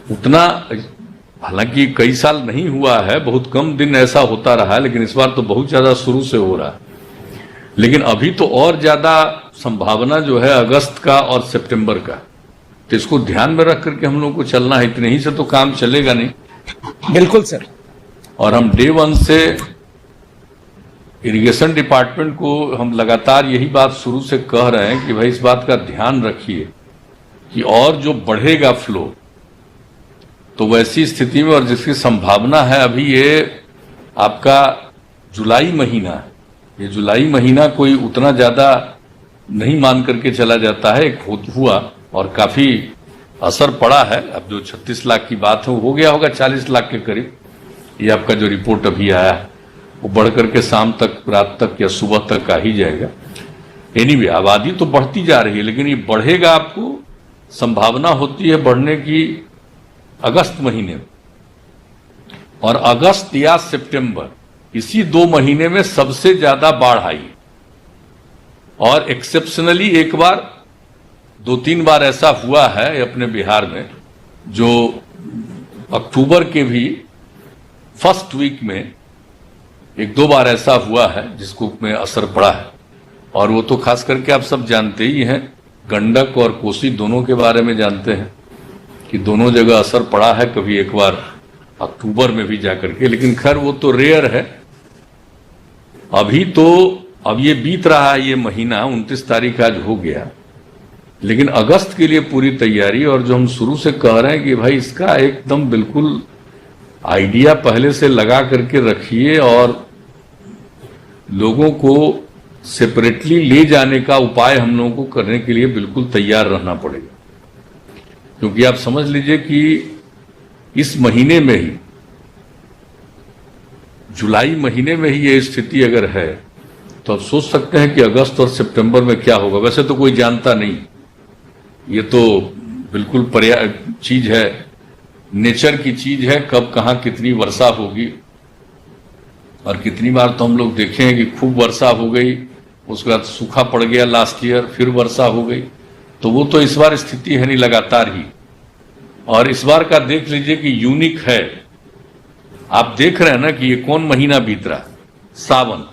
उतना, हालांकि कई साल नहीं हुआ है, बहुत कम दिन ऐसा होता रहा है, लेकिन इस बार तो बहुत ज्यादा शुरू से हो रहा है। लेकिन अभी तो और ज्यादा संभावना जो है अगस्त का और सितंबर का, तो इसको ध्यान में रख करके हम लोग को चलना है। इतने ही से तो काम चलेगा नहीं। बिल्कुल सर। और हम डे वन से इरिगेशन डिपार्टमेंट को हम लगातार यही बात शुरू से कह रहे हैं कि भाई इस बात का ध्यान रखिए कि और जो बढ़ेगा फ्लो, तो वैसी स्थिति में, और जिसकी संभावना है अभी, ये आपका जुलाई महीना है, ये जुलाई महीना कोई उतना ज्यादा नहीं मान करके चला जाता है। एक हुआ और काफी असर पड़ा है। अब जो 36 लाख की बात है वो हो गया होगा 40 लाख के करीब। ये आपका जो रिपोर्ट अभी आया है वो बढ़ करके शाम तक, रात तक या सुबह तक आ ही जाएगा। एनीवे, आबादी तो बढ़ती जा रही है, लेकिन ये बढ़ेगा, आपको संभावना होती है बढ़ने की अगस्त महीने में, और अगस्त या सितंबर, इसी 2 महीने में सबसे ज्यादा बाढ़ आई। और एक्सेप्शनली एक बार, 2-3 बार ऐसा हुआ है अपने बिहार में, जो अक्टूबर के भी फर्स्ट वीक में 1-2 बार ऐसा हुआ है जिसको में असर पड़ा है। और वो तो खास करके आप सब जानते ही हैं, गंडक और कोसी दोनों के बारे में जानते हैं कि दोनों जगह असर पड़ा है, कभी एक बार अक्टूबर में भी जाकर के। लेकिन खैर वो तो रेयर है। अभी तो अब ये बीत रहा है, ये महीना 29 तारीख आज हो गया, लेकिन अगस्त के लिए पूरी तैयारी। और जो हम शुरू से कह रहे हैं कि भाई इसका एकदम बिल्कुल आइडिया पहले से लगा करके रखिए, और लोगों को सेपरेटली ले जाने का उपाय हम लोगों को करने के लिए बिल्कुल तैयार रहना पड़ेगा। क्योंकि आप समझ लीजिए कि इस महीने में ही, जुलाई महीने में ही ये स्थिति अगर है, तो आप सोच सकते हैं कि अगस्त और सितंबर में क्या होगा। वैसे तो कोई जानता नहीं, ये तो बिल्कुल चीज है, नेचर की चीज है, कब कहां कितनी वर्षा होगी। और कितनी बार तो हम लोग देखे हैं कि खूब वर्षा हो गई, उसके बाद सूखा पड़ गया लास्ट ईयर, फिर वर्षा हो गई। तो वो तो इस बार स्थिति है नहीं, लगातार ही। और इस बार का देख लीजिए कि यूनिक है। आप देख रहे हैं ना कि ये कौन महीना बीत रहा है, सावन।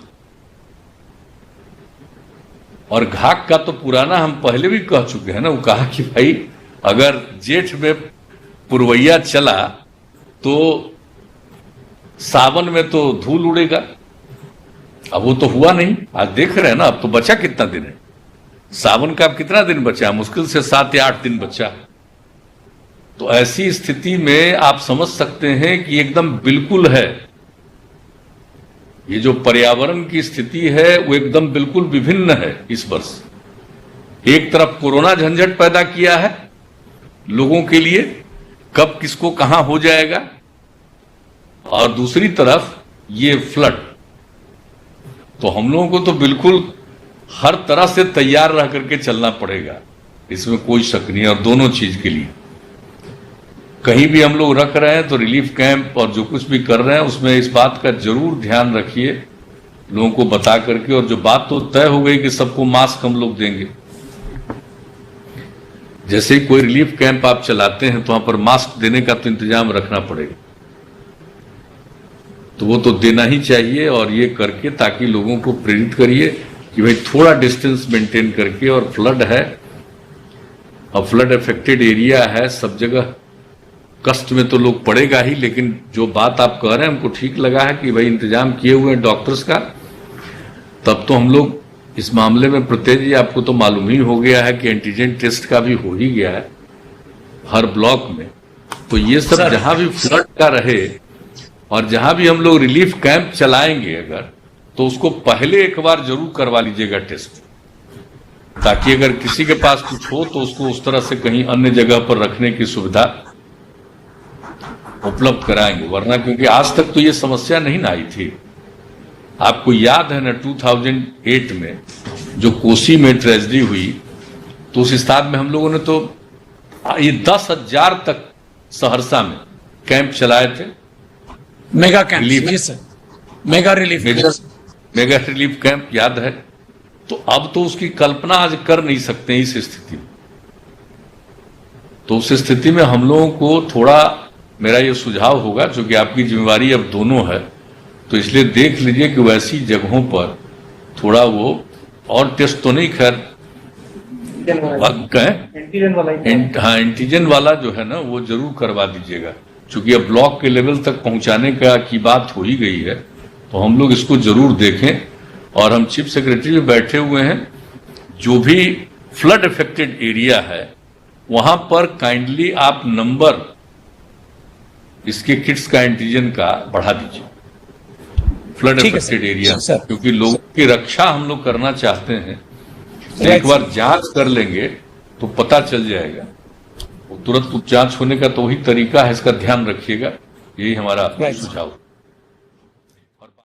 और घाट का तो पुराना हम पहले भी कह चुके हैं ना, वो कहा कि भाई अगर जेठ में पुरवैया चला तो सावन में तो धूल उड़ेगा। अब वो तो हुआ नहीं। आज देख रहे हैं ना, अब तो बचा कितना दिन है सावन का, अब कितना दिन बचा, मुश्किल से 7 या 8 दिन बचा। तो ऐसी स्थिति में आप समझ सकते हैं कि एकदम बिल्कुल है, ये जो पर्यावरण की स्थिति है वो एकदम बिल्कुल विभिन्न है इस वर्ष। एक तरफ कोरोना झंझट पैदा किया है लोगों के लिए, कब किसको कहां हो जाएगा, और दूसरी तरफ ये फ्लड। तो हम लोगों को तो बिल्कुल हर तरह से तैयार रह करके चलना पड़ेगा, इसमें कोई शक नहीं है। और दोनों चीज के लिए कहीं भी हम लोग रख रहे हैं तो रिलीफ कैंप और जो कुछ भी कर रहे हैं उसमें इस बात का जरूर ध्यान रखिए लोगों को बता करके। और जो बात तो तय हो गई कि सबको मास्क हम लोग देंगे, जैसे ही कोई रिलीफ कैंप आप चलाते हैं तो वहां पर मास्क देने का तो इंतजाम रखना पड़ेगा, तो वो तो देना ही चाहिए। और ये करके ताकि लोगों को प्रेरित करिए कि भाई थोड़ा डिस्टेंस मेंटेन करके। और फ्लड है, और फ्लड अफेक्टेड एरिया है, सब जगह कष्ट में तो लोग पड़ेगा ही। लेकिन जो बात आप कह रहे हैं हमको ठीक लगा है कि भाई इंतजाम किए हुए हैं डॉक्टर्स का। तब तो हम लोग इस मामले में, प्रत्येक जी आपको तो मालूम ही हो गया है कि एंटीजन टेस्ट का भी हो ही गया है हर ब्लॉक में। तो ये सब जहां भी फ्लड का रहे और जहां भी हम लोग रिलीफ कैंप चलाएंगे अगर, तो उसको पहले एक बार जरूर करवा लीजिएगा टेस्ट, ताकि अगर किसी के पास कुछ हो तो उसको उस तरह से कहीं अन्य जगह पर रखने की सुविधा उपलब्ध कराएंगे। वरना क्योंकि आज तक तो ये समस्या नहीं ना आई थी। आपको याद है ना 2008 में जो कोसी में ट्रेजेडी हुई, तो उस हिसाब में हम लोगों ने तो ये 10,000 तक सहरसा में कैंप चलाए थे, मेगा कैंप। जी सर, मेगा रिलीफ कैंप याद है। तो अब तो उसकी कल्पना आज कर नहीं सकते इस स्थिति में। तो उस स्थिति में हम लोगों को थोड़ा, मेरा ये सुझाव होगा, चूंकि आपकी जिम्मेवारी अब दोनों है, तो इसलिए देख लीजिए कि वैसी जगहों पर थोड़ा वो, और टेस्ट तो नहीं खैर हाँ एंटीजन वाला जो है ना वो जरूर करवा दीजिएगा, क्योंकि अब ब्लॉक के लेवल तक पहुंचाने की बात हो ही गई है, तो हम लोग इसको जरूर देखें। और हम चीफ सेक्रेटरी में बैठे हुए हैं, जो भी फ्लड इफेक्टेड एरिया है वहां पर काइंडली आप नंबर इसके किट्स का एंटीजन का बढ़ा दीजिए, फ्लड इफेक्टेड एरिया, क्योंकि लोगों की रक्षा हम लोग करना चाहते हैं। एक बार जांच कर लेंगे तो पता चल जाएगा, वो तुरंत जांच होने का तो वही तरीका है, इसका ध्यान रखिएगा, यही हमारा सुझाव।